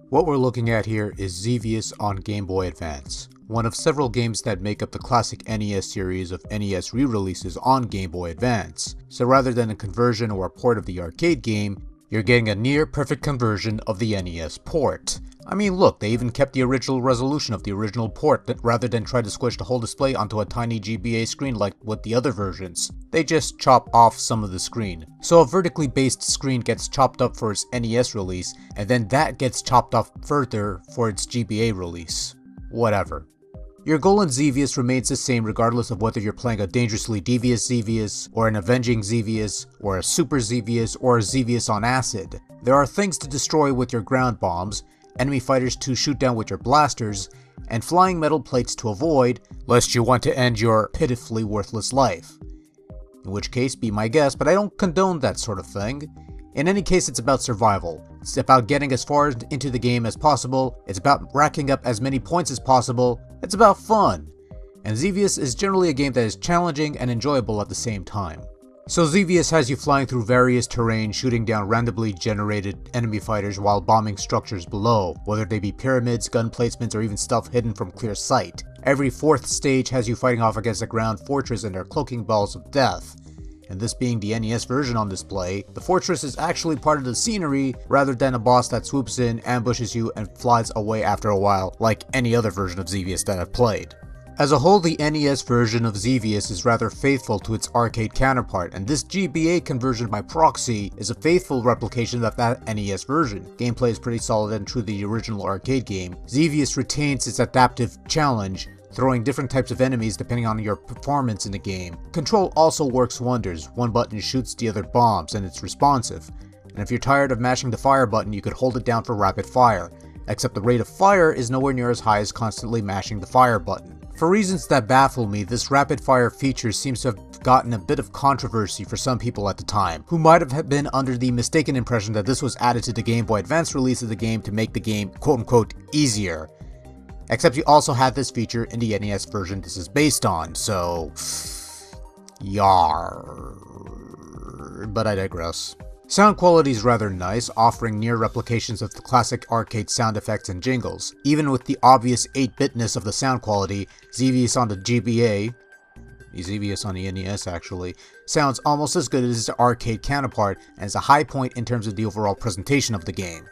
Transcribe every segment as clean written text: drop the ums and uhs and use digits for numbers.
What we're looking at here is Xevious on Game Boy Advance, one of several games that make up the Classic NES series of NES re-releases on Game Boy Advance. So rather than a conversion or a port of the arcade game, you're getting a near-perfect conversion of the NES port. I mean look, they even kept the original resolution of the original port rather than try to squish the whole display onto a tiny GBA screen like with the other versions. They just chop off some of the screen. So a vertically based screen gets chopped up for its NES release, and then that gets chopped off further for its GBA release. Whatever. Your goal in Xevious remains the same regardless of whether you're playing a dangerously devious Xevious, or an avenging Xevious, or a super Xevious, or a Xevious on acid. There are things to destroy with your ground bombs, enemy fighters to shoot down with your blasters, and flying metal plates to avoid, lest you want to end your pitifully worthless life. In which case, be my guest, but I don't condone that sort of thing. In any case, it's about survival. It's about getting as far into the game as possible, it's about racking up as many points as possible, it's about fun. And Xevious is generally a game that is challenging and enjoyable at the same time. So Xevious has you flying through various terrain, shooting down randomly generated enemy fighters while bombing structures below, whether they be pyramids, gun placements, or even stuff hidden from clear sight. Every fourth stage has you fighting off against a ground fortress and their cloaking balls of death. And this being the NES version on display, the fortress is actually part of the scenery rather than a boss that swoops in, ambushes you, and flies away after a while, like any other version of Xevious that I've played. As a whole, the NES version of Xevious is rather faithful to its arcade counterpart, and this GBA conversion by proxy is a faithful replication of that NES version. Gameplay is pretty solid and true to the original arcade game. Xevious retains its adaptive challenge, throwing different types of enemies depending on your performance in the game. Control also works wonders. One button shoots the other bombs, and it's responsive. And if you're tired of mashing the fire button, you could hold it down for rapid fire, except the rate of fire is nowhere near as high as constantly mashing the fire button. For reasons that baffle me, this rapid fire feature seems to have gotten a bit of controversy for some people at the time, who might have been under the mistaken impression that this was added to the Game Boy Advance release of the game to make the game quote-unquote easier. Except you also had this feature in the NES version this is based on, so yar. But I digress. Sound quality is rather nice, offering near replications of the classic arcade sound effects and jingles. Even with the obvious 8-bitness of the sound quality, Xevious on the GBA, Xevious on the NES actually, sounds almost as good as its arcade counterpart and is a high point in terms of the overall presentation of the game.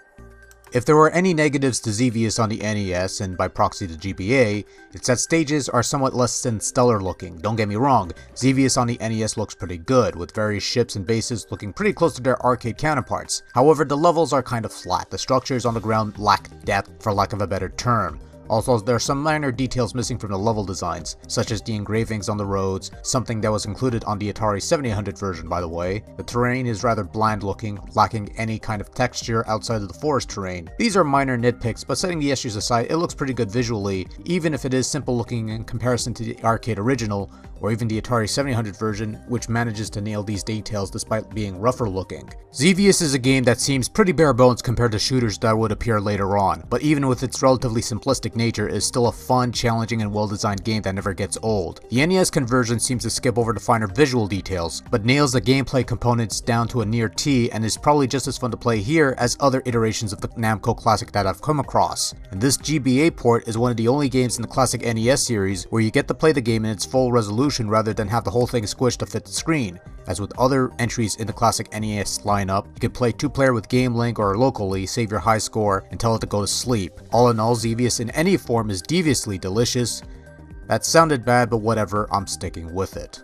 If there were any negatives to Xevious on the NES, and by proxy the GBA, it's that stages are somewhat less than stellar looking. Don't get me wrong, Xevious on the NES looks pretty good, with various ships and bases looking pretty close to their arcade counterparts. However, the levels are kind of flat, the structures on the ground lack depth, for lack of a better term. Also, there are some minor details missing from the level designs, such as the engravings on the roads, something that was included on the Atari 7800 version by the way. The terrain is rather bland looking, lacking any kind of texture outside of the forest terrain. These are minor nitpicks, but setting the issues aside, it looks pretty good visually, even if it is simple looking in comparison to the arcade original, or even the Atari 7800 version, which manages to nail these details despite being rougher looking. Xevious is a game that seems pretty bare bones compared to shooters that would appear later on, but even with its relatively simplistic nature, is still a fun, challenging, and well-designed game that never gets old. The NES conversion seems to skip over the finer visual details, but nails the gameplay components down to a near T and is probably just as fun to play here as other iterations of the Namco Classic that I've come across. And this GBA port is one of the only games in the Classic NES series where you get to play the game in its full resolution rather than have the whole thing squished to fit the screen. As with other entries in the Classic NES lineup, you can play 2-player with Game Link or locally, save your high score, and tell it to go to sleep. All in all, Xevious in any form is deviously delicious. That sounded bad, but whatever, I'm sticking with it.